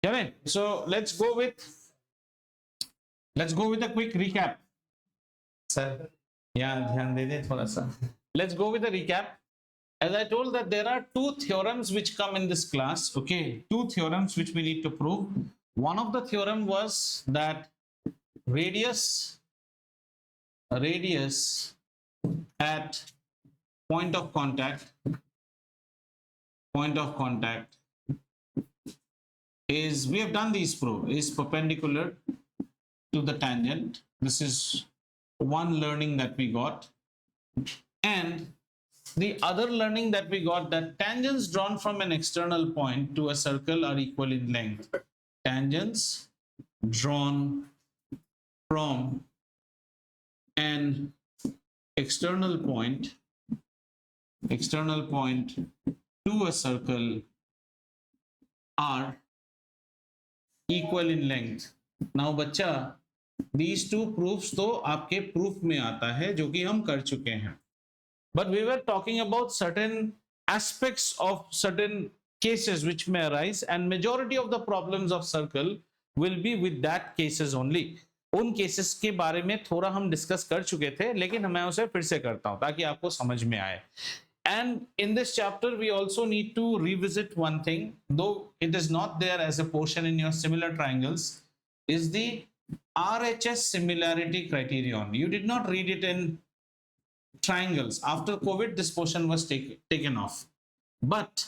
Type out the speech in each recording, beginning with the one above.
Kevin, so let's go with a quick recap. Sir, yeah, ध्यान दे दे थोड़ा सा. Let's go with a recap. As I told that there are two theorems which come in this class. Okay, two theorems which we need to prove. One of the theorem was that radius at point of contact is, we have done these proof, is perpendicular to the tangent. This is one learning that we got. And the other learning that we got, that tangents drawn from an external point to a circle are equal in length. Tangents drawn from an external point to a circle are equal in length. Now बच्चा, these two proofs तो आपके proof में आता है जो कि हम कर चुके हैं. But we were talking about certain aspects of certain cases which may arise, and majority of the problems of circle will be with that cases only. उन cases के बारे में थोड़ा हम discuss कर चुके थे, लेकिन मैं उसे फिर से करता हूं ताकि आपको समझ में आए. And in this chapter, we also need to revisit one thing, though it is not there as a portion in your similar triangles, is the RHS similarity criterion. You did not read it in triangles. After COVID, this portion was taken off. But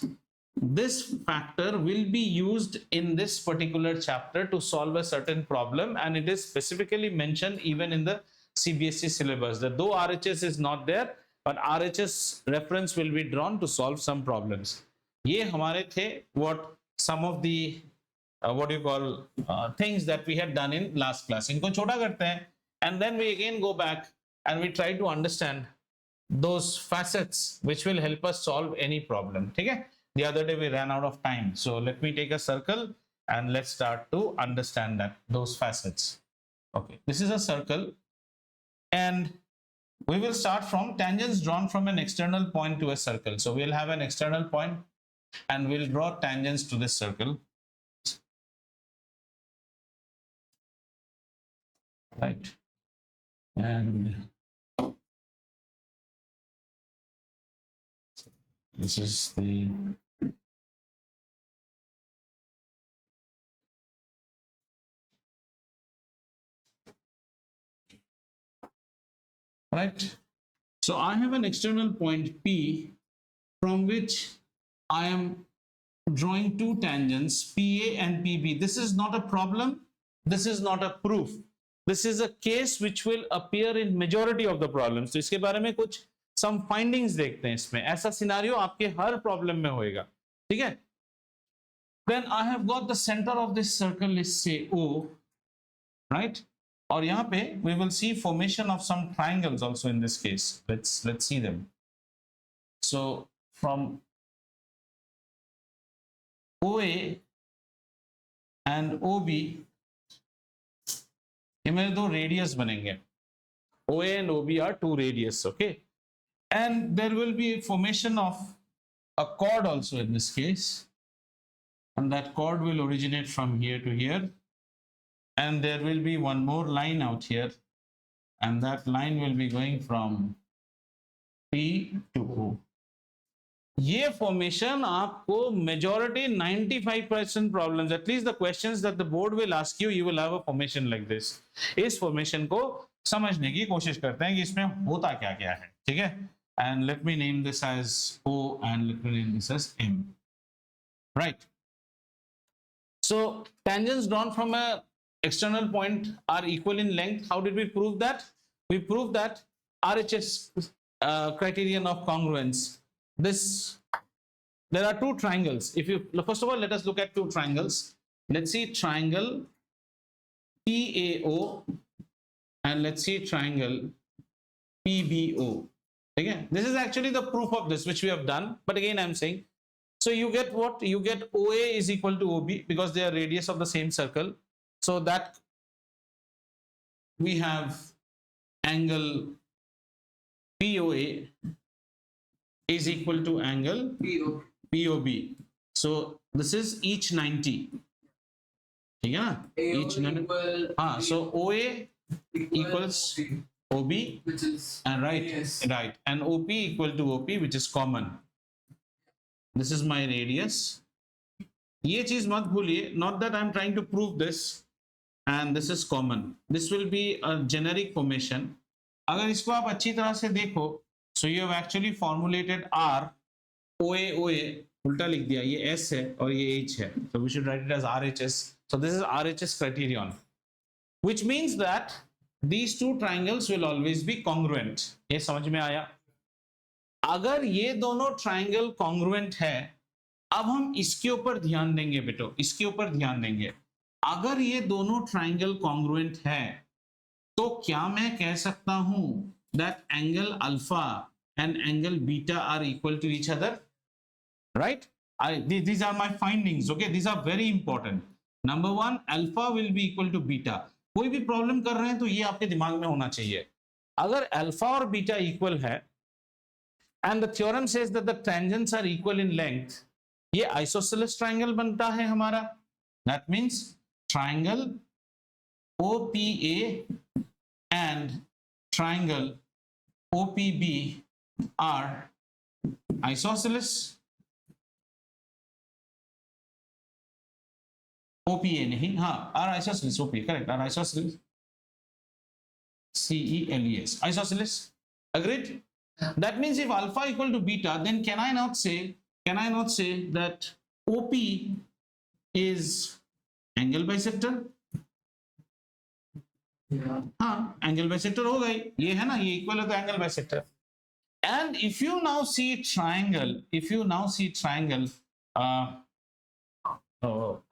this factor will be used in this particular chapter to solve a certain problem, and it is specifically mentioned even in the CBSE syllabus, that though RHS is not there, but RHS reference will be drawn to solve some problems. ये हमारे थे what some of the what you call things that we had done in last class. इनको छोटा करते हैं, and then we again go back and we try to understand those facets which will help us solve any problem. ठीक है? The other day we ran out of time, so let me take a circle and let's start to understand that those facets. Okay, this is a circle, and we will start from tangents drawn from an external point to a circle. So we'll have an external point and we'll draw tangents to this circle. Right. And this is the right. So I have an external point P from which I am drawing two tangents, PA and PB. This is not a problem. This is not a proof. This is a case which will appear in majority of the problems. तो इसके बारे में कुछ some findings देखते हैं इसमें. ऐसा scenario आपके हर problem में होएगा. ठीक है? Then I have got the center of this circle is say O, right? और यहाँ पे we will see formation of some triangles also in this case. Let's see them. So from OA and OB, ये मेरे दो radius बनेंगे. OA and OB are two radius, okay? And there will be formation of a chord also in this case, and that chord will originate from here to here, and there will be one more line out here, and that line will be going from P to O. ये formation आपको majority 95% problems, at least the questions that the board will ask you, you will have a formation like this. इस formation को समझने की कोशिश करते हैं कि इसमें होता क्या क्या है, ठीक है? And let me name this as O and let me name this as M. Right. So tangents drawn from a external point are equal in length. How did we prove that? We proved that RHS criterion of congruence. There are two triangles. If you first of all, let us look at two triangles. Let's see triangle PAO and let's see triangle PBO. Again, this is actually the proof of this which we have done. But again, I'm saying, so you get what? You get OA is equal to OB because they are radius of the same circle. So that we have angle POA is equal to angle POB. So this is each 90. ठीक है ना, each unit, हाँ, so OA equals OB, which is and right, radius. right, and OP equal to OP, which is common. This is my radius. ये चीज मत भूलिए, not that I'm trying to prove this, and this is common. This will be a generic formation. अगर इसको आप अच्छी तरह से देखो, so you have actually formulated R, OA, OA, उल्टा लिख दिया, ये S है और ये H है, so we should write it as RHS. So this is RHS criterion, which means that these two triangles will always be congruent. ये समझ में आया? अगर ये दोनों ट्राइंगल कॉन्ग्रुएंट है, अब हम इसके ऊपर ध्यान देंगे बेटो, इसके ऊपर ध्यान देंगे। अगर ये दोनों ट्राइंगल कॉन्ग्रुएंट है, तो क्या मैं कह सकता हूं that angle alpha and angle beta are equal to each other, right? These are my findings, okay? These are very important. Number one, alpha will be equal to beta. कोई भी problem कर रहे हैं तो ये आपके दिमाग में होना चाहिए। अगर अल्फा और बीटा इक्वल है, and the theorem says that the tangents are equal in length, ये isosceles triangle बनता है हमारा। That means triangle OPA and triangle OPB are isosceles। OPA नहीं, हाँ, are isosceles, OPA correct, are isosceles, CELES, isosceles, agreed? That means if alpha equal to beta, then can I not say that OP is angle bisector? हाँ, angle bisector हो गई, ये है ना, ये equal है तो angle bisector. And if you now see triangle,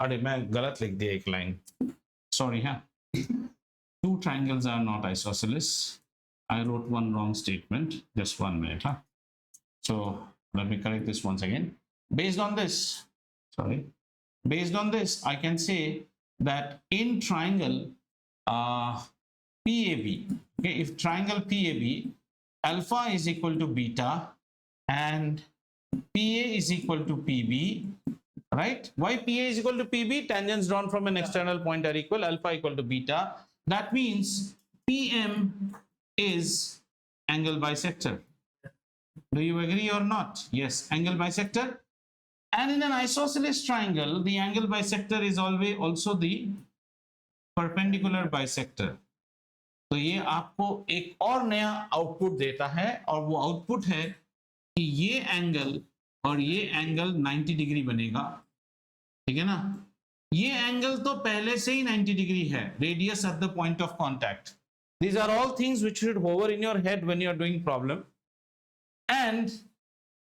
अरे मैं गलत लिख दिया एक लाइन, सॉरी। हाँ, two triangles are not isosceles. I wrote one wrong statement. Just 1 minute. Huh? So let me correct this once again. Based on this, I can say that in triangle PAB, okay, if triangle PAB, alpha is equal to beta and PA is equal to PB, right? Why PA is equal to PB? Tangents drawn from an external point are equal, alpha equal to beta. That means PM is angle bisector. Do you agree or not? Yes, angle bisector. And in an isosceles triangle, the angle bisector is always also the perpendicular bisector. तो ये आपको एक और नया output देता है, और वो आउटपुट है कि ये एंगल और ये एंगल 90 डिग्री बनेगा, ठीक है ना? ये एंगल तो पहले से ही 90 डिग्री है, radius at the point of contact. These are all things which should hover in your head when you are doing problem. And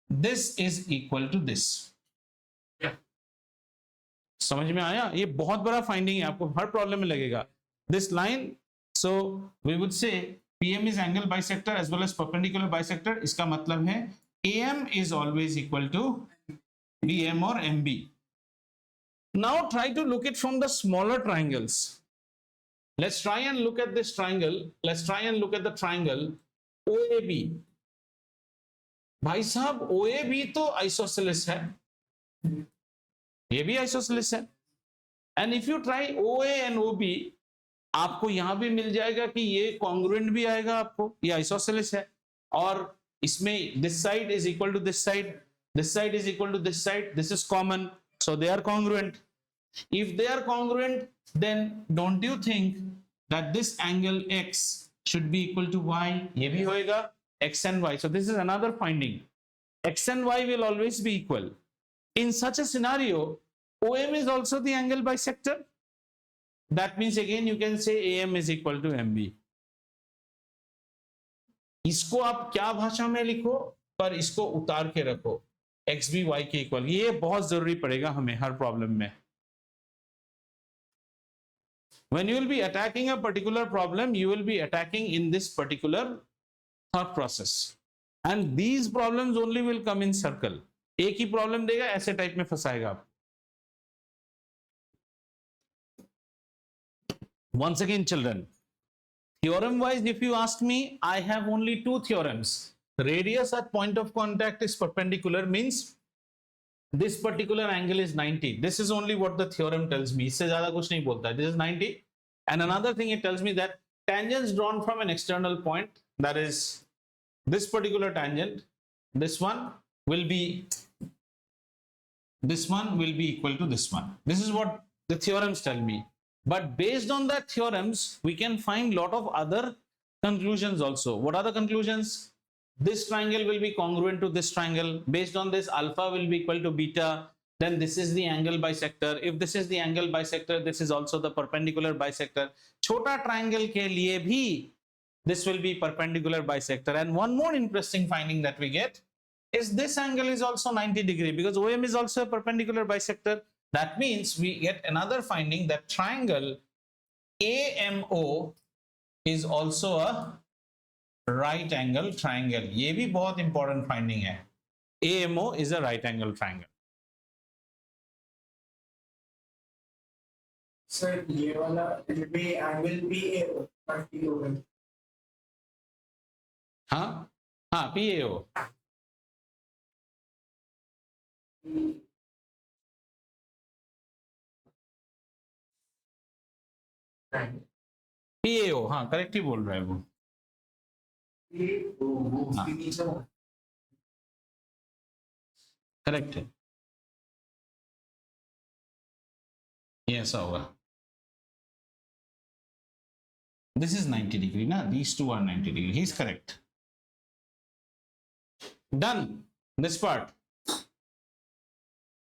this is equal to this. समझ में आया? ये बहुत बड़ा फाइंडिंग है, आपको हर प्रॉब्लम में लगेगा। This line, so we would say PM is angle bisector as well as perpendicular bisector. इसका मतलब है AM is always equal to BM or MB. Now try to look it from the smaller triangles. Let's try and look at this triangle. Let's try and look at the triangle OAB. भाई साहब, OAB तो isosceles है, ये भी isosceles है। And if you try OA and OB, आपको यहां भी मिल जाएगा कि ये congruent भी आएगा आपको, ये isosceles है। और इसमें this side is equal to this side, this side is equal to this side, this is common, so they are congruent. If they are congruent, then don't you think that this angle X should be equal to Y? ये भी होएगा, X and Y. So this is another finding. X and Y will always be equal. In such a scenario, OM is also the angle bisector. That means again you can say AM is equal to MB. इसको आप क्या भाषा में लिखो, पर इसको उतार के रखो, X भी Y के इक्वल। ये बहुत जरूरी पड़ेगा हमें हर प्रॉब्लम में। When you will be attacking a particular problem, you will be attacking in this particular thought process, and these problems only will come in circle. एक ही प्रॉब्लम देगा, ऐसे टाइप में फंसाएगा आप। Once again, children, theorem wise, if you ask me, I have only two theorems. Radius at point of contact is perpendicular, means this particular angle is 90. This is only what the theorem tells me. इससे ज़्यादा कुछ नहीं बोलता. This is 90. And another thing it tells me that tangents drawn from an external point, that is this particular tangent, this one will be equal to this one. This is what the theorems tell me. But based on that theorems, we can find lot of other conclusions also. What are the conclusions? This triangle will be congruent to this triangle. Based on this, alpha will be equal to beta. Then this is the angle bisector. If this is the angle bisector, this is also the perpendicular bisector. छोटा triangle के लिए भी this will be perpendicular bisector. And one more interesting finding that we get is this angle is also 90 degree because OM is also a perpendicular bisector. That means we get another finding that triangle AMO is also a right angle triangle. ये भी बहुत important finding है. AMO is a right angle triangle. Sir ये वाला भी angle भी PAO. हाँ हाँ PAO. PAO हाँ करेक्ट ही बोल रहा है वो. करेक्ट है ये ऐसा होगा. This is 90 degree ना, these two are 90 degree. He is correct. Done this part.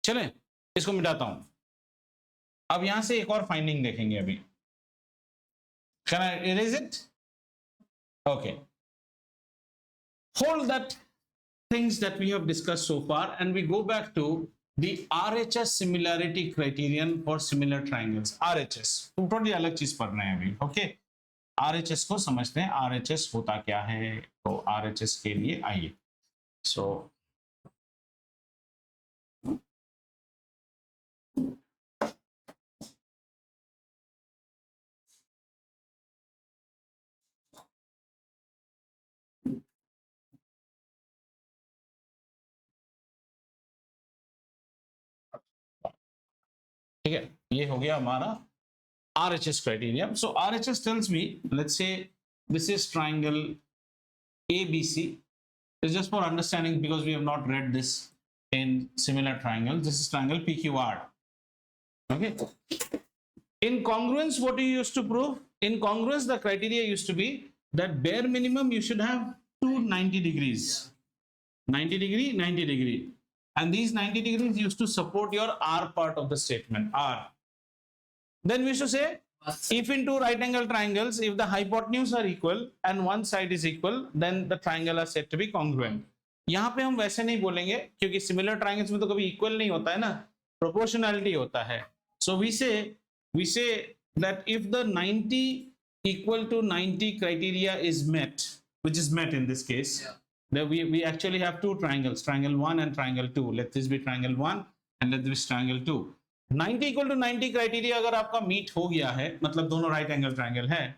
चले इसको मिटाता हूं. अब यहां से एक और फाइंडिंग देखेंगे अभी. Can I erase it? Okay. Hold that things that we have discussed so far and we go back to the RHS similarity criterion for similar triangles. RHS तुम थोड़ी अलग चीज पढ़ रहे हैं अभी. ओके RHS को समझते हैं. RHS होता क्या है? तो RHS के लिए आइए. सो ठीक है ये हो गया हमारा RHS criteria. So RHS tells me, let's say this is triangle ABC. It's just for understanding because we have not read this in similar triangles. This is triangle PQR. Okay. In congruence, what do you used to prove? In congruence, the criteria used to be that bare minimum you should have two 90 degrees. 90 degree, 90 degree. And these 90 degrees used to support your R part of the statement, R. Then we should say, if in two right angle triangles, if the hypotenuse are equal and one side is equal, then the triangle are said to be congruent. यहाँ पे हम वैसे नहीं बोलेंगे क्योंकि similar triangles में तो कभी equal नहीं होता है ना, proportionality होता है. So we say that if the 90 equal to 90 criteria is met, which is met in this case, then we actually have two triangles, triangle 1 and triangle 2. Let this be triangle 1 and let this be triangle 2. 90 equal to 90 criteria अगर आपका meet हो गया है, मतलब दोनों right angle triangle है,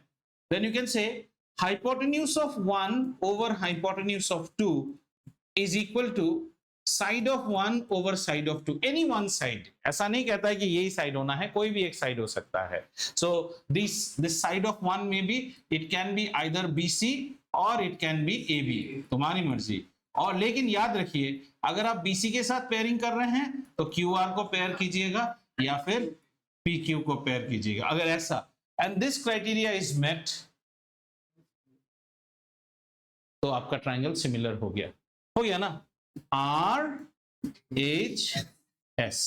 then you can say hypotenuse of 1 over hypotenuse of 2 is equal to side of 1 over side of 2. Any one side. ऐसा नहीं कहता है कि यही side होना है, कोई भी एक side हो सकता है. So this side of 1 may be, it can be either BC or it can be AB. तुम्हारी मर्जी. और लेकिन याद रखिए अगर आप BC के साथ पेयरिंग कर रहे हैं तो QR को पेयर कीजिएगा या फिर PQ को पेयर कीजिएगा. अगर ऐसा and this criteria is met तो आपका ट्रायंगल सिमिलर हो गया ना. RHS.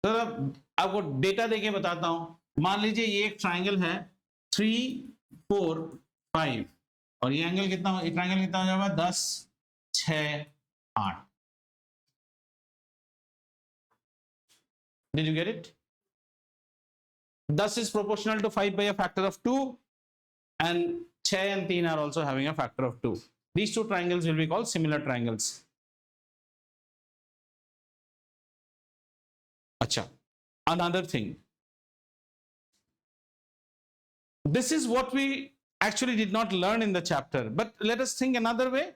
तो आपको डेटा देके बताता हूं. मान लीजिए ये एक ट्रायंगल है 3, 4, 5 और ये एंगल कितना, ट्रायंगल कितना हो जाएगा 10, 6, 8. Did you get it? 10 is proportional to 5 by a factor of 2 and 6 and 3 are also having a factor of 2. These two triangles will be called similar triangles. Acha. Another thing. This is what we actually did not learn in the chapter, but let us think another way.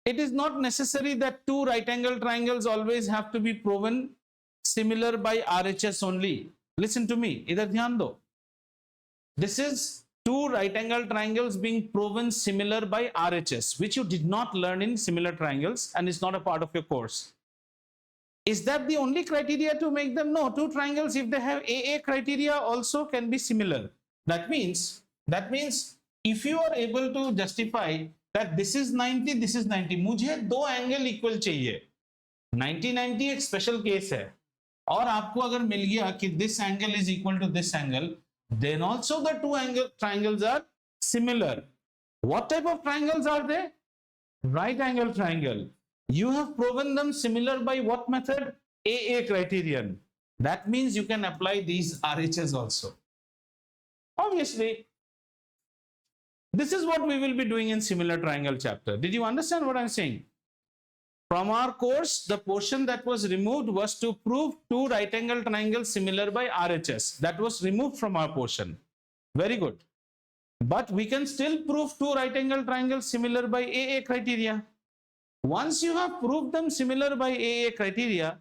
it is not necessary that two right angle triangles always have to be proven similar by RHS only. Listen to me, idhar dhyan do. This is two right angle triangles being proven similar by RHS, which you did not learn in similar triangles and is not a part of your course. Is that the only criteria to make them? No, two triangles, if they have AA criteria, also can be similar. That means if you are able to justify that this is 90, this is 90, मुझे दो angle equal चाहिए, 90-90 एक special case है, और आपको अगर मिल गया कि this angle is equal to this angle, then also the two triangles are similar. What type of triangles are they? Right angle triangle. You have proven them similar by what method? AA criterion. That means you can apply these RHS also. Obviously, this is what we will be doing in similar triangle chapter. Did you understand what I'm saying? From our course, the portion that was removed was to prove two right angle triangles similar by RHS. That was removed from our portion. Very good. But we can still prove two right angle triangles similar by AA criteria. Once you have proved them similar by AA criteria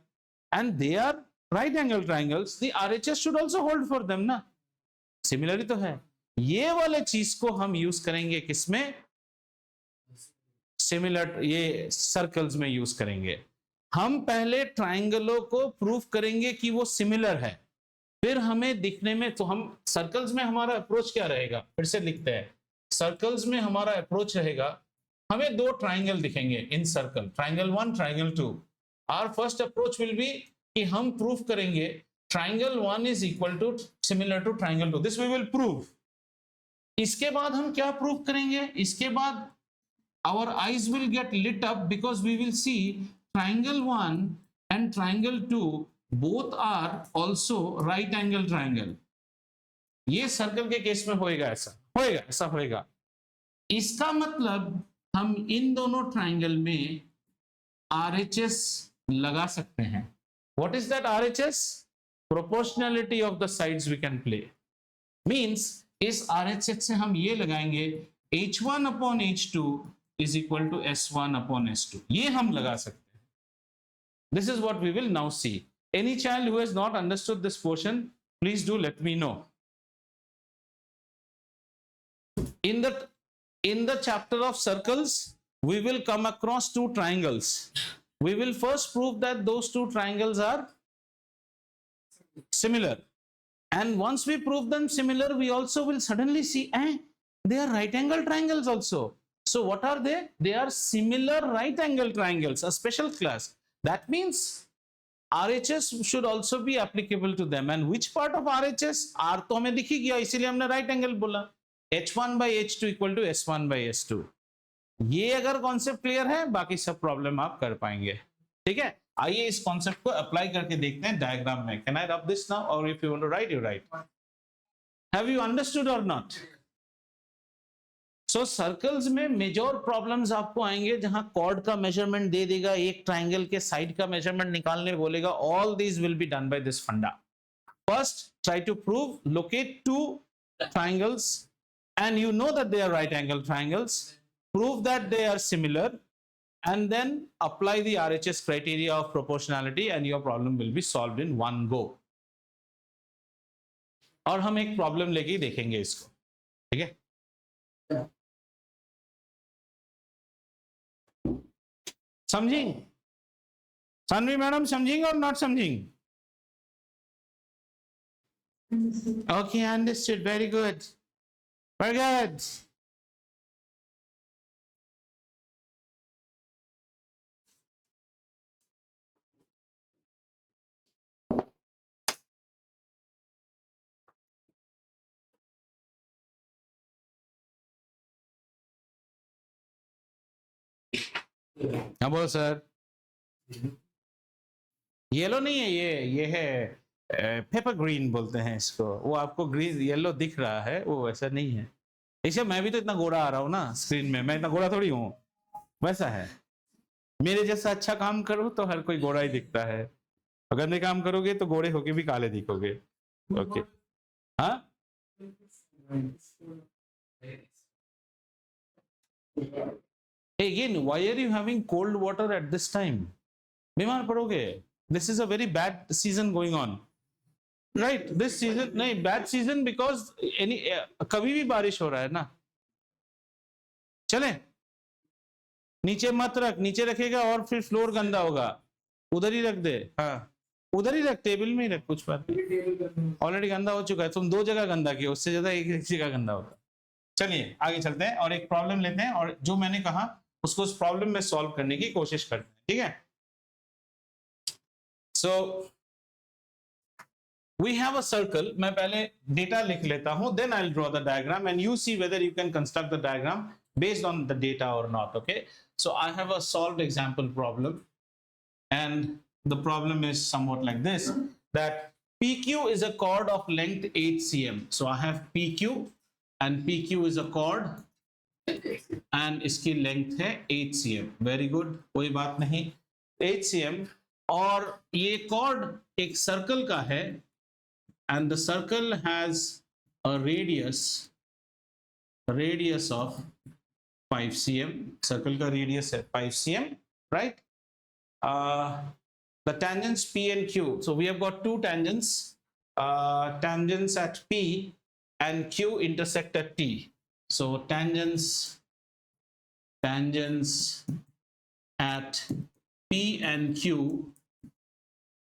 and they are right angle triangles, the RHS should also hold for them, ना? Similarly तो है. ये वाले चीज को हम use करेंगे किसमें? सिमिलर, ये सर्कल्स में यूज करेंगे. हम पहले ट्राइंगलों को प्रूव करेंगे कि वो सिमिलर है, फिर हमें दिखने में, तो हम सर्कल्स में हमारा अप्रोच क्या रहेगा? फिर से लिखते हैं. सर्कल्स में हमारा अप्रोच रहेगा, हमें दो ट्राइंगल दिखेंगे in circle, triangle 1, triangle 2. Our first approach will be कि हम प्रूव करेंगे triangle 1 is equal to similar to triangle 2. This we will prove. इसके बाद हम क्या प्रूव करेंगे? इसके बाद our eyes will get lit up because we will see triangle 1 and triangle 2 both are also right angle triangle. ये circle के case में होएगा, ऐसा होएगा. इसका मतलब हम इन दोनों ट्राइंगल में RHS लगा सकते हैं. What is that RHS? Proportionality of the sides we can play. Means इस RHS से हम ये लगाएंगे H1 upon H2 is equal to S1 upon S2. ये हम लगा सकते हैं. This is what we will now see. Any child who has not understood this portion, please do let me know. In the chapter of circles, we will come across two triangles. We will first prove that those two triangles are similar. And once we prove them similar, we also will suddenly see, they are right angle triangles also. So what are they? They are similar right angle triangles, a special class. That means RHS should also be applicable to them. And which part of RHS? R तो हमें दिख ही गया, इसीलिए हमने right angle बोला. H1 by H2 equal to S1 by S2. ये अगर concept clear है, बाकी सब प्रॉब्लम आप कर पाएंगे. ठीक है, आइए इस कॉन्सेप्ट को अप्लाई करके देखते हैं डायग्राम में. Can I rub this now, और if you want to write, you write. Have you understood और नॉट? सो सर्कल्स में मेजर प्रॉब्लम्स आपको आएंगे जहां कॉर्ड का मेजरमेंट दे देगा, एक ट्राइंगल के साइड का मेजरमेंट निकालने बोलेगा. All these will be done by this funda. First try to prove, locate two triangles and you know that they are right angle triangles, prove that they are similar, and then apply the RHS criteria of proportionality and your problem will be solved in one go. और हम एक problem लेके ही देखेंगे इसको. ठीक है, समझेंगे? Saanvi madam समझेंगे और नॉट समझेंगे? Okay, understood. Very good. Very good. हाँ बोलो सर. येलो नहीं है ये है पेपर ग्रीन बोलते हैं इसको. वो आपको ग्रीन येलो दिख रहा है, वो वैसा नहीं है. इससे मैं भी तो इतना गोरा आ रहा हूँ ना स्क्रीन में, मैं इतना गोरा थोड़ी हूँ. वैसा है, मेरे जैसा अच्छा काम करो तो हर कोई गोरा ही दिखता है, अगर नहीं काम करोगे तो गोरे होके भी काले दिखोगे. ओके, हाँ Again, why are you having cold water at this time? बीमार पड़ोगे. This is a very bad season going on. Right? This season, नहीं bad season because कभी भी बारिश हो रहा है ना. चले. नीचे मत रख, नीचे रखेगा और फिर फ्लोर गंदा होगा. उधर ही रख दे. हाँ, उधर ही रख, टेबल में ही रख. कुछ बात ऑलरेडी गंदा हो चुका है. तुम 2 जगह गंदा किया, उससे ज्यादा एक जगह गंदा होता. चलिए आगे चलते हैं और एक प्रॉब्लम लेते हैं और जो मैंने कहा उसको उस प्रॉब्लम में सॉल्व करने की कोशिश करते हैं. ठीक है. So we have a circle. मैं पहले डेटा लिख लेता हूं, then I will draw the diagram and you see whether you can construct the diagram based on the data or not. Okay, so I have a solved example problem and the problem is somewhat like this, that PQ is a chord of length 8 cm. So I have PQ and PQ is a chord and इसकी length है 8 cm. Very good, कोई बात नहीं. 8 cm और ये chord एक circle का है and the circle has a radius of 5 cm. Circle का radius है 5 cm, right? The tangents P and Q. So we have got 2 tangents. Tangents at P and Q intersect at T. So tangents at P and Q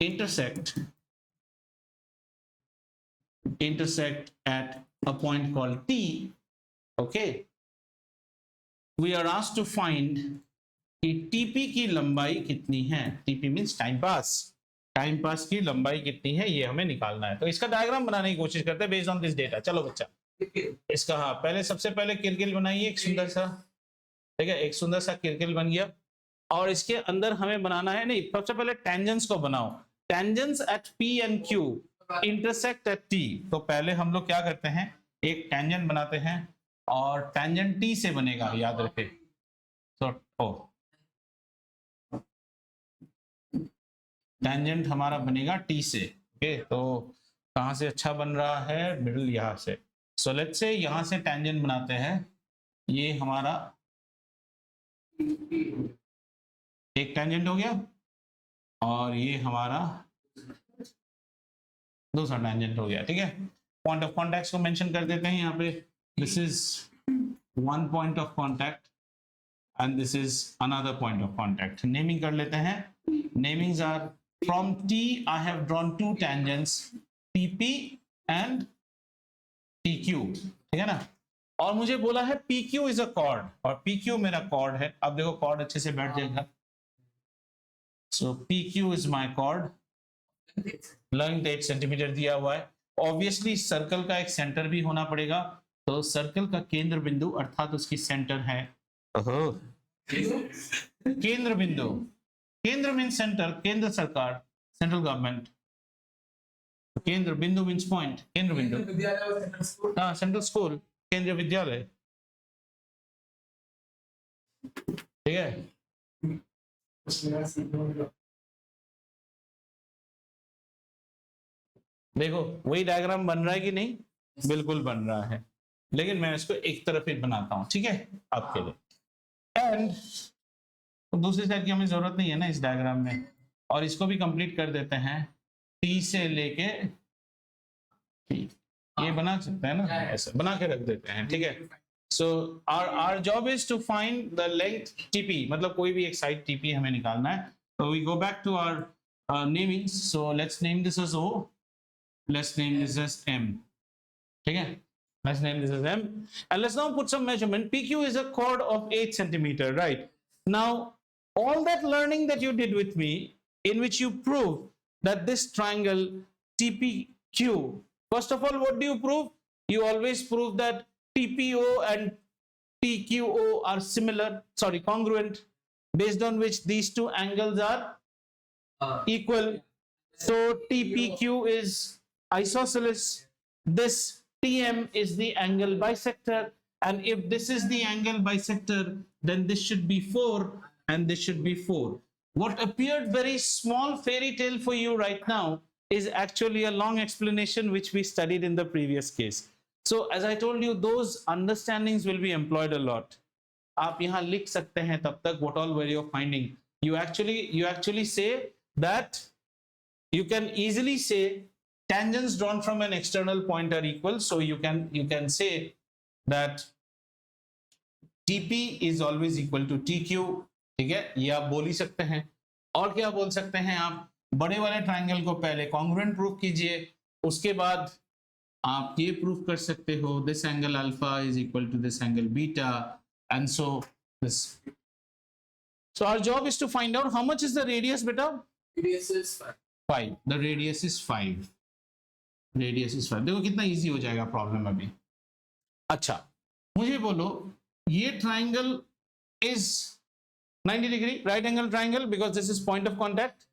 intersect at a point called T. Okay. We are asked to find कि TP की लंबाई कितनी है. TP means time pass. Time pass की लंबाई कितनी है ये हमें निकालना है. तो इसका डायग्राम बनाने की कोशिश करते हैं बेस्ड ऑन दिस डेटा. चलो बच्चा इसका, हाँ पहले सबसे पहले किरकिल बनाइए एक सुंदर सा. ठीक है, एक सुंदर सा किरकिल बन गया और इसके अंदर हमें बनाना है, नहीं सबसे पहले टेंजेंट्स को बनाओ. Tangents at P and Q intersect at T. तो पहले हम लोग क्या करते हैं, एक टेंजेंट बनाते हैं और टेंजेंट T से बनेगा, याद रखे. तो टेंजेंट हमारा बनेगा T से. ओके, तो कहां से अच्छा बन रहा है, मिडिल यहां से. सो लेट्स से यहां से टेंजेंट बनाते हैं. ये हमारा एक टेंजेंट हो गया और ये हमारा दूसरा टेंजेंट हो गया. ठीक है, पॉइंट ऑफ कॉन्टैक्ट को मेंशन कर देते हैं यहाँ पे. This is one point of contact and this is another point of contact. Naming कर लेते हैं. Namings are from T. I have drawn 2 tangents, TP and TQ. ठीक है ना. और मुझे बोला है PQ is a chord और PQ मेरा chord है. अब देखो chord अच्छे से बैठ जाएगा. So PQ is my chord. Length 8 centimetre दिया हुआ है. Obviously सर्कल का एक सेंटर भी होना पड़ेगा. तो सर्कल का केंद्र बिंदु अर्थात उसकी सेंटर है केंद्र बिंदु. केंद्र मीन्स सेंटर, केंद्र सरकार, सेंट्रल गवर्नमेंट. केंद्र बिंदु मीन्स पॉइंट, केंद्र बिंदु. हाँ, सेंट्रल स्कूल, केंद्रीय विद्यालय. ठीक है. देखो वही डायग्राम बन रहा है कि नहीं, बिल्कुल बन रहा है, लेकिन मैं इसको एक तरफ ही बनाता हूं. ठीक है, आपके लिए. एंड तो दूसरी साइड की हमें जरूरत नहीं है ना इस डायग्राम में, और इसको भी कंप्लीट कर देते हैं. T से लेके ये बना सकते हैं ना, ऐसे बना के रख देते हैं. ठीक है. So our job is to find the length TP, मतलब कोई भी एक साइड TP हमें निकालना है. तो we go back to our naming. So let's name this as O. Let's name this as M. ठीक है. Let's name this as M. And let's now put some measurement. PQ is a chord of 8 centimeter, right? Now, all that learning that you did with me, in which you prove that this triangle TPQ, first of all, what do you prove? You always prove that TPO and TQO are similar, congruent, based on which these two angles are equal. So TPQ is isosceles. This TM is the angle bisector, and if this is the angle bisector, then this should be 4 and this should be 4. What appeared very small fairy tale for you right now is actually a long explanation which we studied in the previous case. So as I told you, those understandings will be employed a lot. आप यहाँ लिख सकते हैं तब तक what all were your finding. You actually say that you can easily say tangents drawn from an external point are equal, so you can say that TP is always equal to TQ. ठीक है, ये आप बोल ही सकते हैं। और क्या बोल सकते हैं आप, बड़े वाले ट्राइंगल को पहले कॉन्ग्रुएंट प्रूफ कीजिए, उसके बाद आप ये प्रूफ कर सकते हो this angle alpha is equal to this angle beta and so this. So our job is to find out how much is the radius, beta? Radius is 5. The radius is 5. Radius is 5. देखो कितना easy हो जाएगा problem अभी। अच्छा, मुझे बोलो ये triangle is 90 degree right angle triangle because this is point of contact,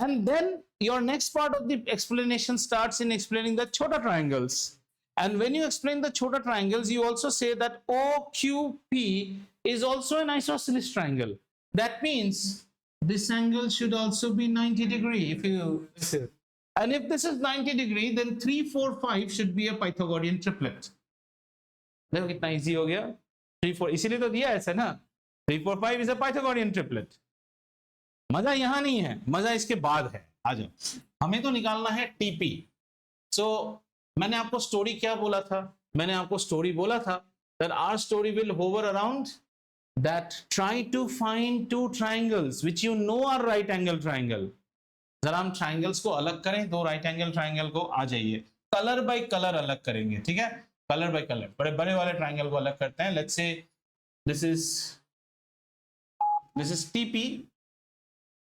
and then your next part of the explanation starts in explaining the chota triangles, and when you explain the chota triangles you also say that OQP is also an isosceles triangle. That means this angle should also be 90 degree. If you and if this is 90 degree, then 3, 4, 5 should be a Pythagorean triplet. देखो कितना easy हो गया। 3, 4 इसीलिए तो दिया ऐसा ना, 3, 4, 5 is a Pythagorean triplet. मजा यहाँ नहीं है, मजा इसके बाद है। आ जाओ, हमें तो निकालना है टीपी। सो मैंने आपको स्टोरी क्या बोला था, मैंने आपको स्टोरी बोला था that our story will hover around that try to find two triangles which you know are right angle triangle. जरा हम ट्राइंगल्स को अलग करें, दो राइट एंगल ट्राइंगल को, आ जाइए कलर बाय कलर अलग करेंगे। ठीक है, कलर बाय कलर बड़े बड़े वाले ट्राइंगल को अलग करते हैं। Let's say this is TP,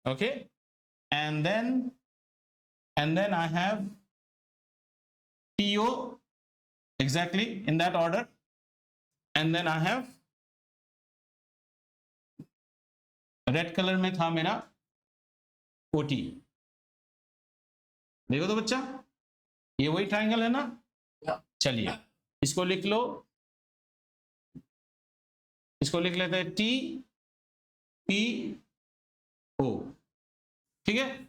okay, and then I have TO exactly in that order, and then I have red colour में था मेरा OT। देखो तो बच्चा, ये वही ट्राइंगल है ना। चलिए इसको लिख लो, इसको लिख लेते हैं TPO। ठीक है,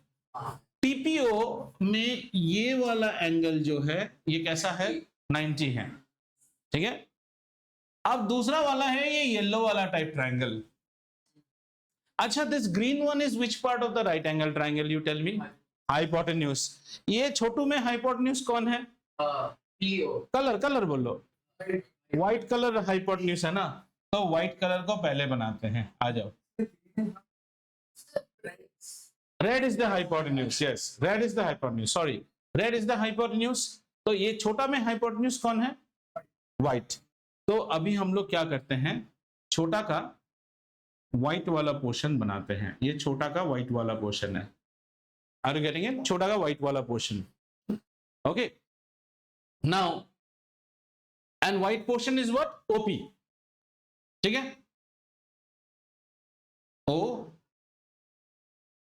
TPO में ये वाला एंगल जो है ये कैसा है, 90 है। ठीक है, अब दूसरा वाला है ये येलो वाला टाइप ट्राइंगल। अच्छा, this green one is which part of the right angle triangle, you tell me. Hypotenuse. ये छोटू में हाइपोटेन्यूज कौन है? कलर बोलो। व्हाइट कलर हाइपोटेन्यूज है ना, तो व्हाइट कलर को पहले बनाते हैं। आ जाओ, red is the hypotenuse. Yes, red is the hypotenuse. Sorry, red is the hypotenuse. तो ये छोटा में hypotenuse कौन है? White. तो अभी हम लोग क्या करते हैं, छोटा का white वाला पोर्शन बनाते हैं। ये छोटा का white वाला पोर्शन है। Are you getting it? छोटा का white वाला portion. Okay. Now, and white portion is what? OP. ठीक है? O.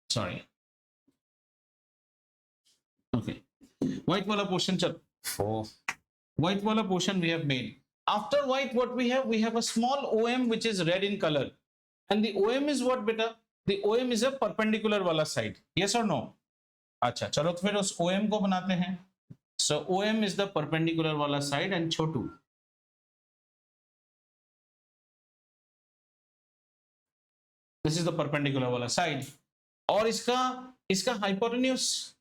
Sorry. Okay, white wala portion white wala portion we have made. After white what we have a small OM which is red in color, and the OM is what beta? The OM is a perpendicular wala side. Yes or no? अच्छा चलो तो फिर उस OM को बनाते हैं। So OM is the perpendicular wala side and Chhotu this is the perpendicular wala side, और इसका hypotenuse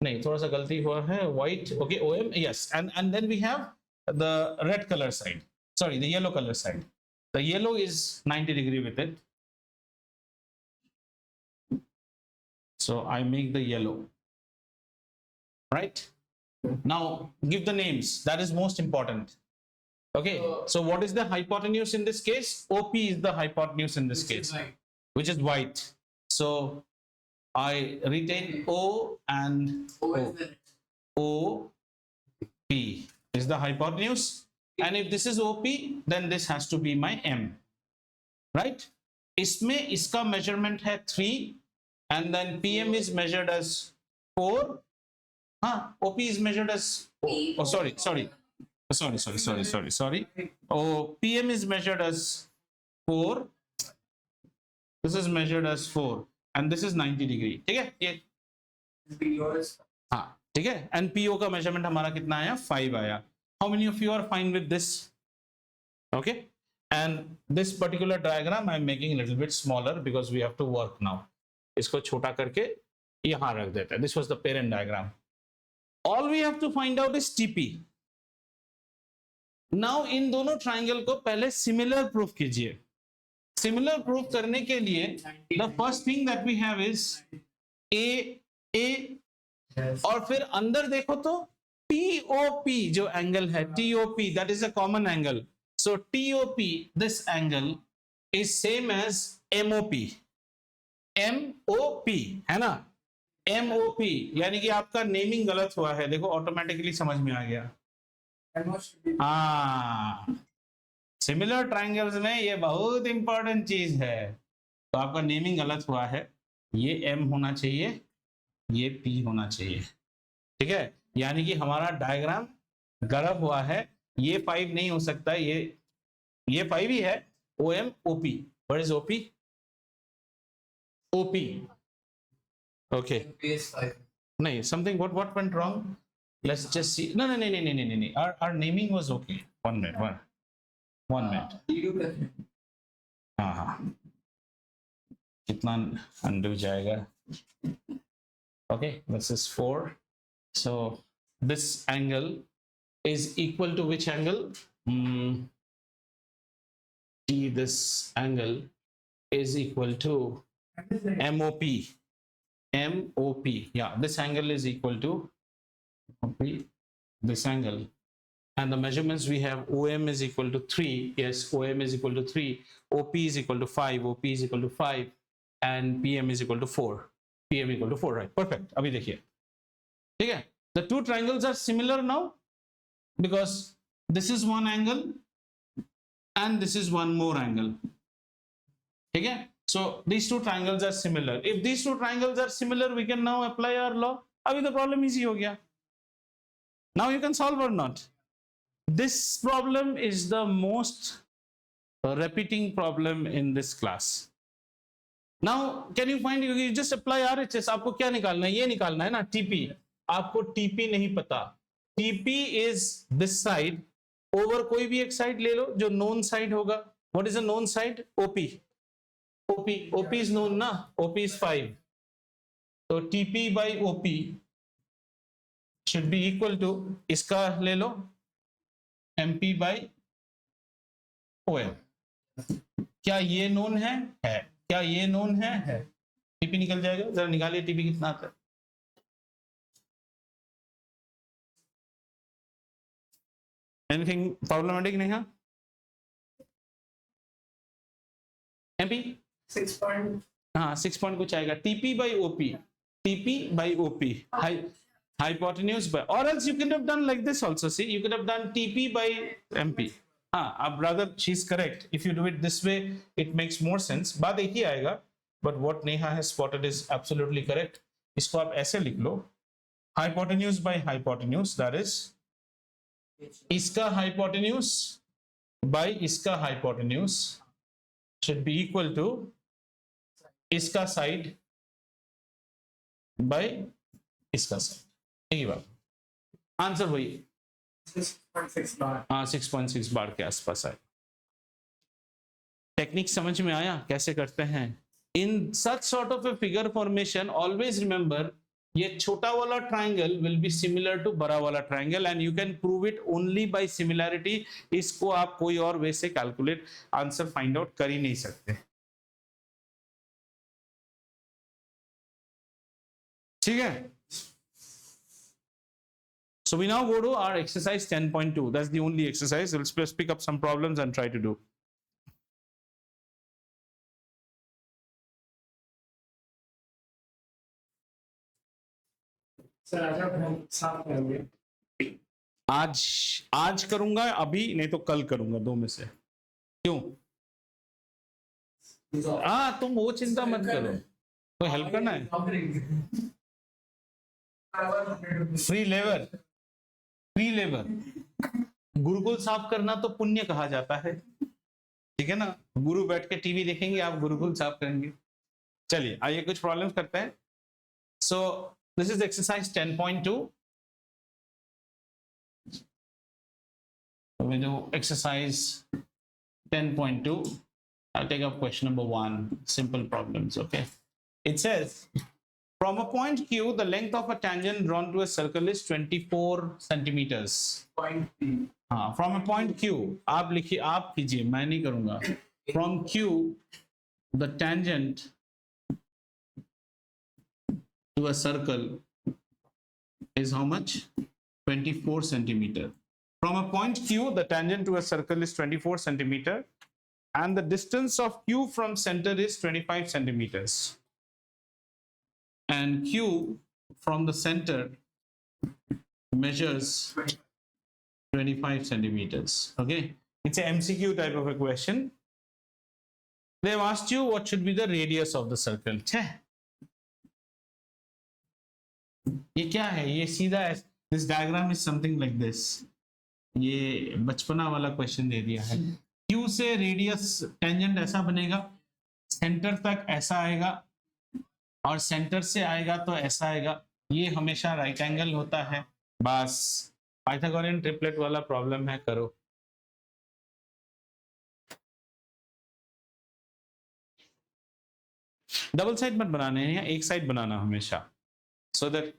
नहीं, थोड़ा सा गलती हुआ है, white, okay, OM, yes, and then we have the red color side, sorry, the yellow color side. The yellow is 90 degree with it, so I make the yellow, right? Now give the names, that is most important. Okay, so what is the hypotenuse in this case? OP is the hypotenuse in this case, which is white. So I retain O and OP is the hypotenuse, and if this is OP, then this has to be my M, right? इसमें इसका measurement है 3, and then PM is measured as 4. हाँ, OP is measured as sorry. Oh, PM is measured as 4. This is measured as 4. And this is 90 degree. ठीक है, ये हाँ ठीक है, and PO का measurement हमारा कितना आया, 5 आया। How many of you are fine with this? Okay, and this particular diagram I am making a little bit smaller because we have to work now. इसको छोटा करके यहाँ रख देते हैं. This was the parent diagram. All we have to find out is TP. Now इन दोनों triangle को पहले similar proof कीजिए. Similar proof करने के लिए the first thing that we have is A और फिर अंदर देखो तो TOP जो एंगल है TOP, that is a common angle. So TOP, this angle is same as MOP. MOP है ना, MOP यानी कि आपका नेमिंग गलत हुआ है. देखो ऑटोमेटिकली समझ में आ गया. हाँ, सिमिलर ट्राइंगल्स में ये बहुत इंपॉर्टेंट चीज है. तो आपका नेमिंग गलत हुआ है. ये M होना चाहिए, ये P होना चाहिए. ठीक है, यानी कि हमारा डायग्राम गलत हुआ है. ये 5 नहीं हो सकता, ये 5 ही है. OM OP. What is OP? OP. Okay. नहीं, something what went wrong? Let's just see. No. Our naming was okay. 1 minute. One minute. हाँ. कितना undo जाएगा? Okay, this is 4. So this angle is equal to which angle? This angle is equal to MOP. MOP. Yeah, this angle is equal to MOP. This angle. And the measurements we have, OM is equal to 3. Yes, OM is equal to 3. OP is equal to 5. OP is equal to 5. And PM is equal to 4. PM equal to 4, right? Perfect. अभी देखिए, ठीक है. The two triangles are similar now because this is one angle and this is one more angle. ठीक है. So these two triangles are similar. If these two triangles are similar, we can now apply our law. अभी तो problem easy हो गया. Now you can solve or not. This problem is the most repeating problem in this class. Now can you find, you just apply RHS. आपको क्या निकालना है? ये निकालना है ना, TP. आपको TP नहीं पता. TP is this side over कोई भी एक साइड ले लो जो known side होगा. What is a known side? OP. OP is known ना. OP is 5. तो TP by OP should be equal to, इसका ले लो, MP by OM. क्या ये known है? है. क्या ये known है? है. TP निकल जाएगा. जरा निकालिए TP कितना आता है. Anything problematic नहीं है? MP 6 point. हाँ, 6 point कुछ आएगा. TP by OP. TP by OP. Hypotenuse by, or else you could have done like this also. See, you could have done TP by MP. हाँ, rather she's correct. If you do it this way, it makes more sense. बात एक ही आएगा. But what Neha has spotted is absolutely correct. इसको आप ऐसे लिख लो. Hypotenuse by hypotenuse, that is इसका hypotenuse by इसका hypotenuse should be equal to इसका side by इसका side. यही बात. आंसर वही. 6.6 बार. हाँ, 6.6 बार के आसपास है. टेक्निक समझ में आया कैसे करते हैं? In such sort of a figure formation always remember, ये छोटा वाला triangle will be similar to बड़ा वाला triangle and you can prove it only by similarity. इसको आप कोई और वे से कैलकुलेट आंसर फाइंड आउट कर ही नहीं सकते. ठीक है. So we now go to our exercise 10.2. That's the only exercise. Let's just pick up some problems and try to do. Sir आज हम साफ करेंगे. आज करूंगा, अभी नहीं तो कल करूंगा, दो में से. क्यों? हाँ, तुम वो चिंता मत करो. तो हेल्प करना है. Free labour. गुरुकुल साफ करना तो पुण्य कहा जाता है. ठीक है ना. गुरु बैठ के टीवी देखेंगे, आप गुरुकुल साफ करेंगे. चलिए आइए कुछ प्रॉब्लम्स करते हैं. So this is exercise 10.2. we do exercise 10.2. I'll take up question number 1. Simple problems. Okay. It says from a point Q, the length of a tangent drawn to a circle is 24 centimeters. Point B. हाँ, from a point Q, आप लिखिए, आप कीजिए, मैं नहीं करूंगा. From Q, the tangent to a circle is how much? 24 centimeter. From a point Q, the tangent to a circle is 24 centimeter, and the distance of Q from center is 25 centimeters. And Q from the center measures 25 centimeters. Okay, it's an MCQ type of a question. They've asked you what should be the radius of the circle. छे, ये क्या है? ये सीधा है. This diagram is something like this. ये बचपना वाला क्वेश्चन दे दिया है. Q से रेडियस टेंजेंट ऐसा बनेगा, सेंटर तक ऐसा आएगा, और सेंटर से आएगा तो ऐसा आएगा. ये हमेशा राइट एंगल होता है. बस पाइथागोरियन ट्रिपलेट वाला प्रॉब्लम है, करो. डबल साइड मत बनाने हैं, एक साइड बनाना हमेशा, so that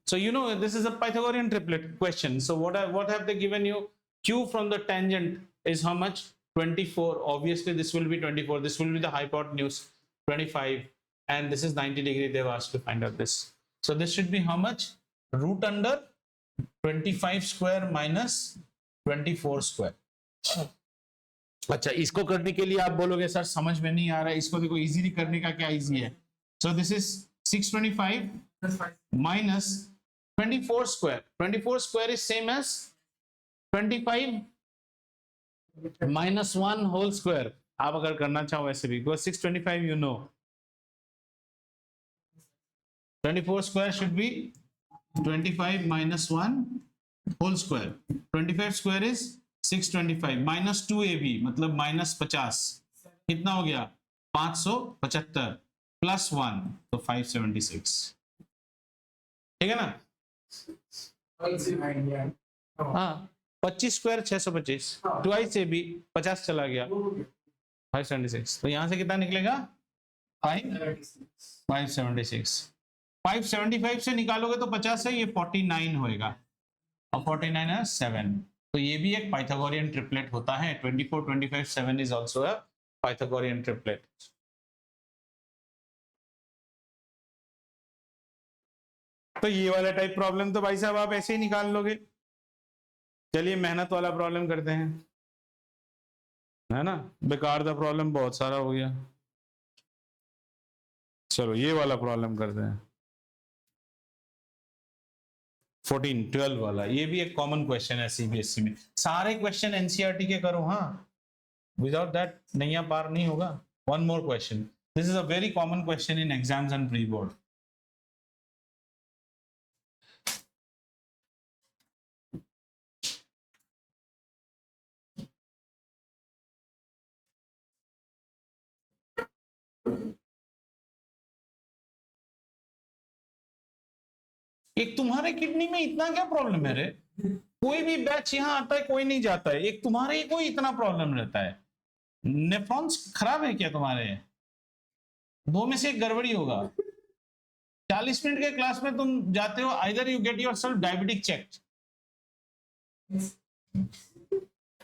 so you know this is a Pythagorean triplet question. So what have they given you? Q from the tangent is how much? 24. Obviously this will be 24. This will be the hypotenuse, 25, and this is 90 degree. They've asked to find out this. So this should be how much? Root under 25 square minus 24 square. अच्छा, इसको करने के लिए आप बोलोगे sir समझ में नहीं आ रहा है, इसको देखो इजीली करने का क्या इजी है. So this is 625 minus 24 square. 24 square is same as 25 minus 1 whole square. आप अगर करना चाहो ऐसे भी, because 625 you know. 24 square should be 25 minus 1 whole square. 25 square is 625 minus 2ab मतलब minus 50. कितना हो गया? 575 plus 1 तो 576. ठीक है ना? हाँ, 25 स्क्वायर 625, ट्वाइस से भी 50 चला गया, 576. तो यहां से कितना निकलेगा? 576. 575 से निकालोगे तो 50 है, ये 49 होएगा, और 49 है 7. तो ये भी एक पाइथागोरियन ट्रिपलेट होता है. 24, 25, 7 is also a Pythagorean triplet. तो ये वाला टाइप प्रॉब्लम तो भाई साहब आप ऐसे ही निकाल लोगे. चलिए मेहनत वाला प्रॉब्लम करते हैं, है ना? बेकार का प्रॉब्लम बहुत सारा हो गया. चलो ये वाला प्रॉब्लम करते हैं, 14, 12 वाला. ये भी एक कॉमन क्वेश्चन है सीबीएसई में. सारे क्वेश्चन एनसीईआरटी के करो, हाँ, विदाउट दैट नैया पार नहीं होगा. One more question. This is a very common question in exams and pre board. एक तुम्हारे किडनी में इतना क्या प्रॉब्लम है रे? कोई भी बैच यहाँ आता है, कोई नहीं जाता है. एक तुम्हारे ही कोई इतना प्रॉब्लम रहता है. नेफ्रॉन्स खराब है क्या तुम्हारे? दो में से एक गड़बड़ी होगा. 40 मिनट के क्लास में तुम जाते हो, either you get yourself diabetic check.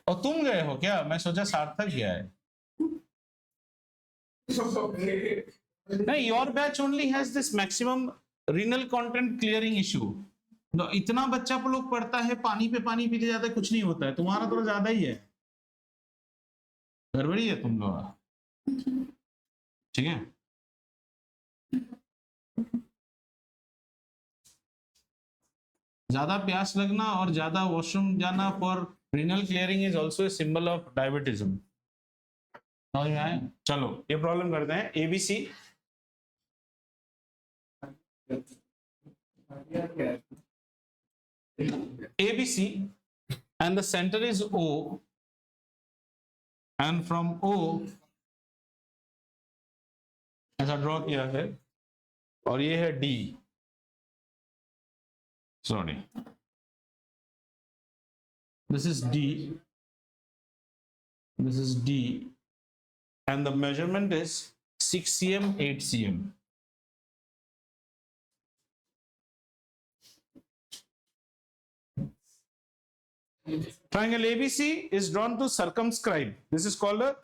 और तुम गए हो क्या? मैं सोचा सार्थक गया है. नहीं, your batch only has this maximum renal content clearing issue. इतना बच्चा लोग पढ़ता है, पानी पे पानी पीते जाता है, कुछ नहीं होता है. तुम्हारा थोड़ा ज्यादा ही है, गड़बड़ी है तुम लोग. ठीक है, ज्यादा प्यास लगना और ज्यादा वॉशरूम जाना for renal clearing is also a symbol of diabetism. समझ में आया? चलो ये प्रॉब्लम करते हैं. ABC ABC and the center is O, and from O ऐसा ड्रॉ किया है, और ये है D. Sorry, this is D, this is D, and the measurement is 6 cm, 8 cm. Triangle ABC is drawn to circumscribe. This is called a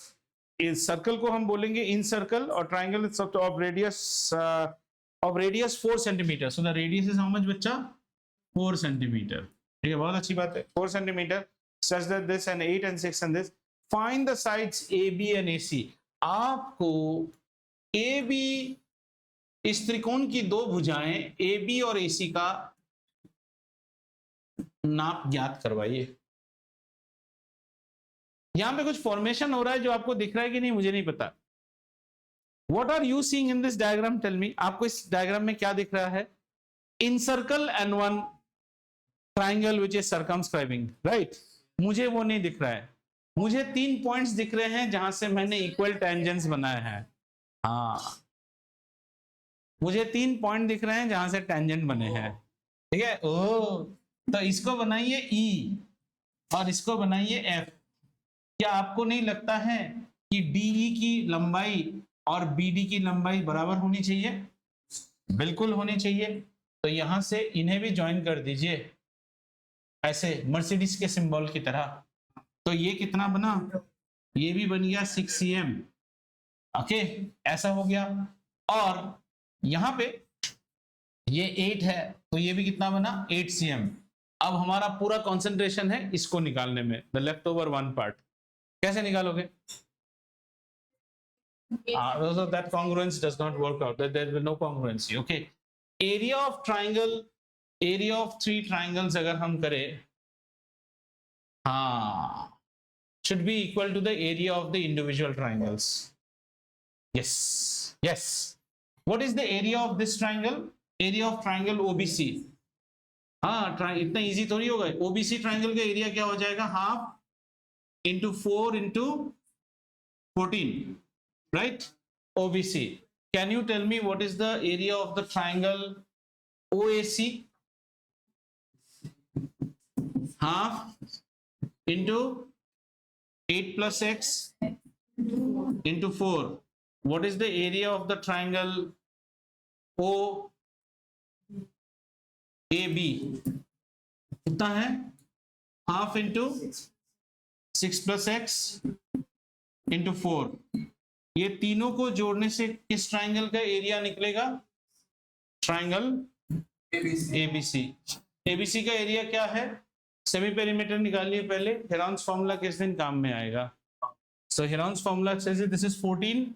circle को हम बोलेंगे in circle, और triangle is of radius 4 centimeter. So the radius is how much बच्चा? 4 centimeter. ठीक है, बहुत अच्छी बात है. 4 centimeter, such that this and 8 and 6 and this. Find the sides AB and AC. आपको AB, इस त्रिकोण की दो भुजाएं AB और AC का नाप ज्ञात करवाइए. यहां पे कुछ फॉर्मेशन हो रहा है जो आपको दिख रहा है कि नहीं मुझे नहीं पता. What are you seeing in this diagram? Tell me. आपको इस डायग्राम में क्या दिख रहा है? In circle and one triangle which is circumscribing, right? मुझे वो नहीं दिख रहा है. मुझे 3 पॉइंट्स दिख रहे हैं जहां से मैंने इक्वल टेंजेंट्स बनाए हैं. हाँ, मुझे 3 पॉइंट दिख रहे हैं जहां से टेंजेंट बने हैं. ठीक है. ओ, तो इसको बनाइए E और इसको बनाइए F. क्या आपको नहीं लगता है कि DE की लंबाई और BD की लंबाई बराबर होनी चाहिए? बिल्कुल होनी चाहिए. तो यहां से इन्हें भी ज्वाइन कर दीजिए ऐसे मर्सिडीज के सिंबल की तरह. तो ये कितना बना? ये भी बन गया 6 cm. ओके, ऐसा हो गया. और यहां पे ये 8 है, तो ये भी कितना बना? 8 cm. अब हमारा पूरा कंसंट्रेशन है इसको निकालने में, the left over one part. कैसे निकालोगे? So that congruence does not work out. There will no congruency. Okay. Area of triangle, area of 3 triangles अगर हम करें, हाँ, should be equal to the area of the individual triangles. Yes, yes. What is the area of this triangle? Area of triangle OBC. हाँ, इतना easy थोड़ी होगा. OBC triangle का area क्या हो जाएगा? Half into 4 into 14, right? OBC. Can you tell me what is the area of the triangle OAC? Half into 8 plus x into 4. What is the area of the triangle OAB? कितना है? Half into 6 plus x into 4. ये तीनों को जोड़ने से किस triangle का area निकलेगा? Triangle ABC. ABC का एरिया क्या है? सेमी पेरीमीटर निकालिए पहले. हेरॉन्स फॉर्मूला किस दिन काम में आएगा? So Heron's formula says this is 14.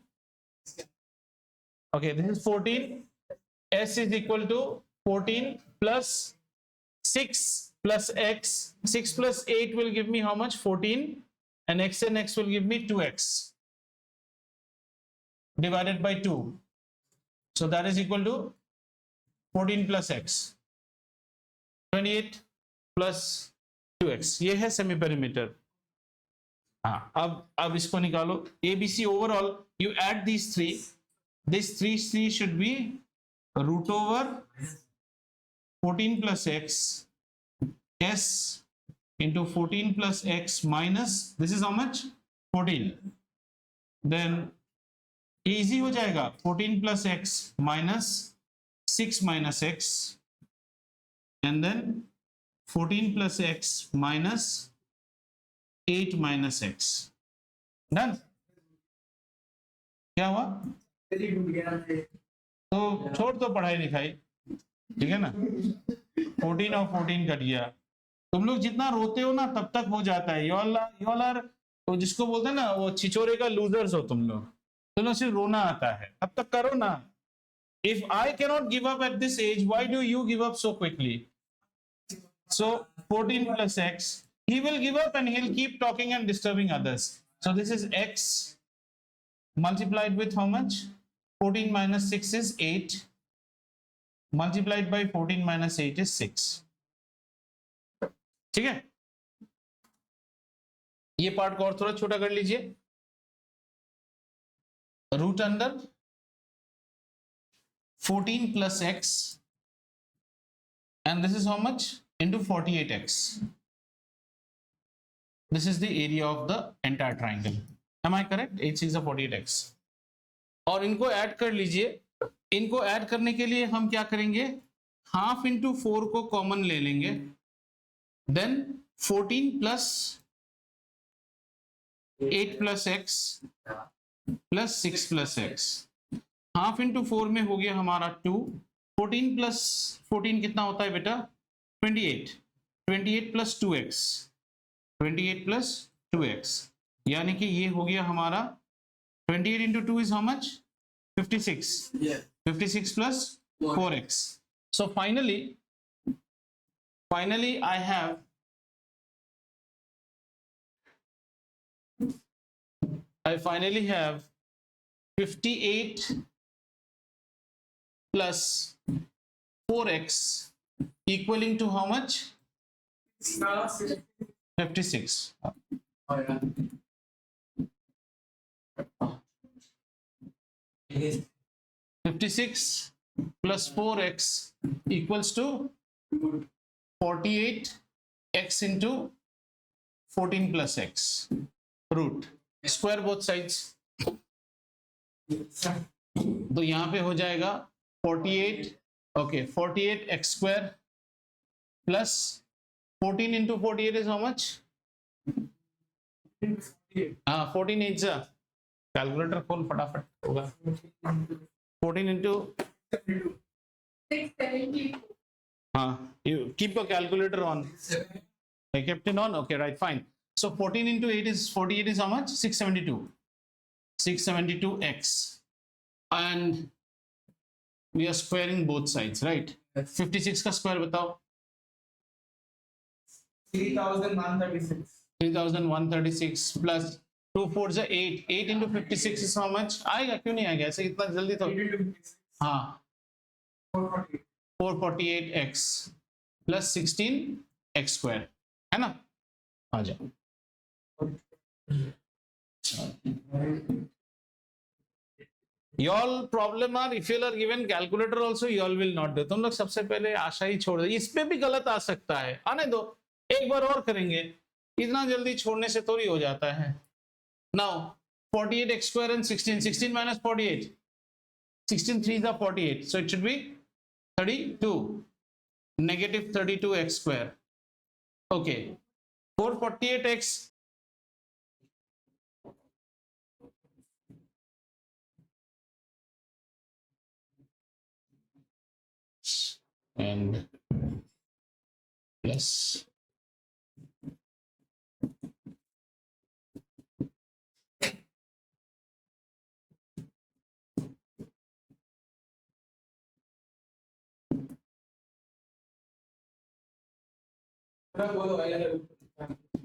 Okay, this is 14. S is equal to 14 plus 6 plus x. 6 plus 8 will give me how much? 14. And x will give me 2x divided by 2. So that is equal to 14 plus x. 28 plus 2x. ये है semi perimeter. हाँ, अब इसको निकालो. ABC overall, you add these three. This 3 should be root over 14 plus x s into 14 plus x minus, this is how much? 14. Then easy हो जाएगा. 14 plus x minus 6 minus x, and then 14 plus x minus 8 minus x. Done. क्या हुआ? तो छोड़ दो पढ़ाई लिखाई, ठीक है ना. 14 और 14 कट गया. तुम लोग जितना रोते हो ना तब तक हो जाता है. you all are, तो जिसको बोलते हैं ना वो छिछोरे का लूजर्स हो तुम लोग सिर्फ रोना आता है. तब तक करो ना. If I cannot give up at this age, why do you give up so quickly? So 14 plus x, he will give up and he'll keep talking and disturbing others. So this is x multiplied with how much? 14 minus 6 is 8. Multiplied by 14 minus 8 is 6. ठीक है. ये part को और थोड़ा छोटा कर लीजिए. Root under 14 plus x, and this is how much? Into 48x. this is the area of the entire triangle. Am I correct? 8 6 48x. और इनको ऐड कर लीजिए. इनको ऐड करने के लिए हम क्या करेंगे, हाफ इंटू 4 को कॉमन ले लेंगे, then 14 plus 8 plus x plus 6 plus x. Half into 4 में हो गया हमारा 2. 14 प्लस 14 कितना होता है बेटा? 28. 28 प्लस 2x, 28 प्लस 2x, यानी कि ये हो गया हमारा 28 into 2 is how much? 56. Yeah. 56 plus 4x. So finally I have finally have 58 plus 4x equaling to how much? 56. Oh, yeah. 56 plus 4x equals to 48x into 14 plus x root. Square both sides. तो यहाँ पे हो जाएगा 48, okay, 48x square plus 14 into 48 is how much? 14 8 जा, calculator खोल फटाफट, होगा 14 into 670. you keep your calculator on. I kept it on. Okay, right, fine. So 14 into 8 is 48 is how much? 672. 672x, and we are squaring both sides, right? 56 का square बताओ. 3136. 3136 plus 2 4 is 8. 8 into 56 is how much? आएगा क्यों नहीं आएगा ऐसे इतना जल्दी तो. 8 into 56. हाँ, 448. 448x plus 16x square, है ना? आ जाओ. Y'all problem are if you are given calculator also y'all will not do. तुम लोग सबसे पहले आशा ही छोड़ दो. इसमें भी गलत आ सकता है, आने दो, एक बार और करेंगे. इतना जल्दी छोड़ने से थोड़ी हो जाता है. Now 48x square and 16 minus 48, 16 3s are 48, so it should be 32, negative 32x square. Okay, 448x and plus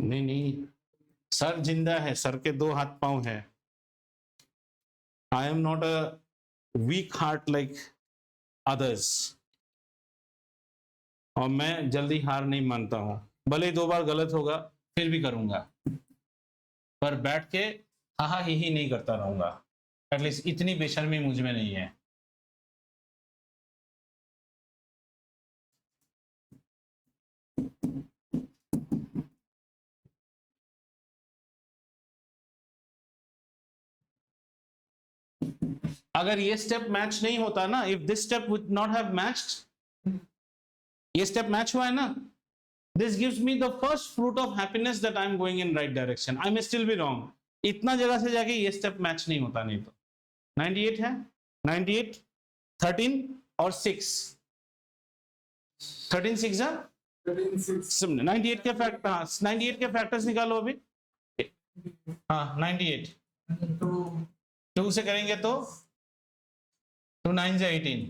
नहीं, सर जिंदा है, सर के 2 हाथ पांव है. I am not a week heart like others, और मैं जल्दी हार नहीं मानता हूं. भले ही 2 बार गलत होगा फिर भी करूंगा, पर बैठ के हा ही नहीं करता रहूंगा. एटलीस्ट इतनी बेशर्मी मुझ में नहीं है. अगर ये स्टेप मैच नहीं होता ना, if this step would not have matched, ये स्टेप मैच हुआ है ना, this gives me the first fruit of happiness that I am going in right direction. I may still be wrong. इतना जगह से जाके ये स्टेप मैच नहीं होता. नहीं तो 98 है, 98 13 और 6, 13 6 है 98 के फैक्ट. हाँ, 98 के फैक्टर्स निकालो अभी. हाँ, 98 2 से करेंगे तो 2 9 से 18.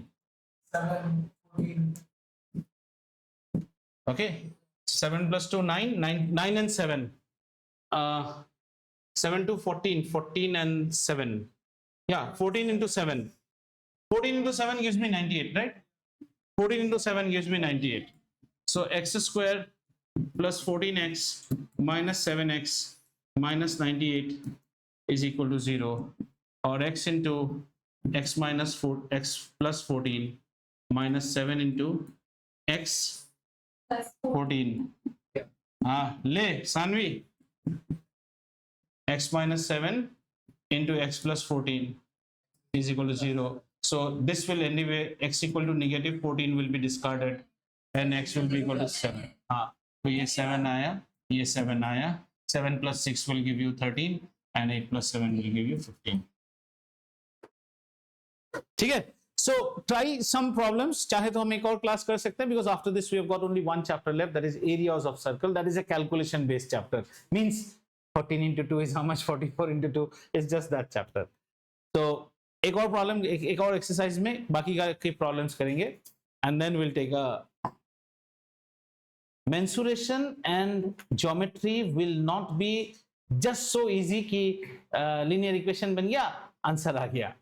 7, 14. Okay, 7 plus 2 9 and 7. 7 to 14, 14 and 7. Yeah, 14 into 7. 14 into 7 gives me 98, right? 14 into 7 gives me 98. So x square plus 14x minus 7x minus 98 is equal to 0. Or x into x minus 4 x plus 14 minus 7 into x Plus 4. 14. हाँ ले Saanvi, x minus 7 into x plus 14 is equal to 0. So this will anyway, x equal to negative 14 will be discarded and x will be equal to 7. हाँ, तो ये 7 आया, ये 7 आया, 7 plus 6 will give you 13 and 8 plus 7 will give you 15. ठीक है? So try some problems. चाहे तो हम एक और क्लास कर सकते हैं, because after this we have got only one chapter left, that is areas of circle. That is a calculation based chapter. Means 14 into 2 is how much? 44 into 2 is just that chapter. So एक और problem, एक और exercise में बाकी के problems करेंगे and then we'll take a mensuration and geometry will not be just so easy कि linear equation बन गया, आंसर आ गया.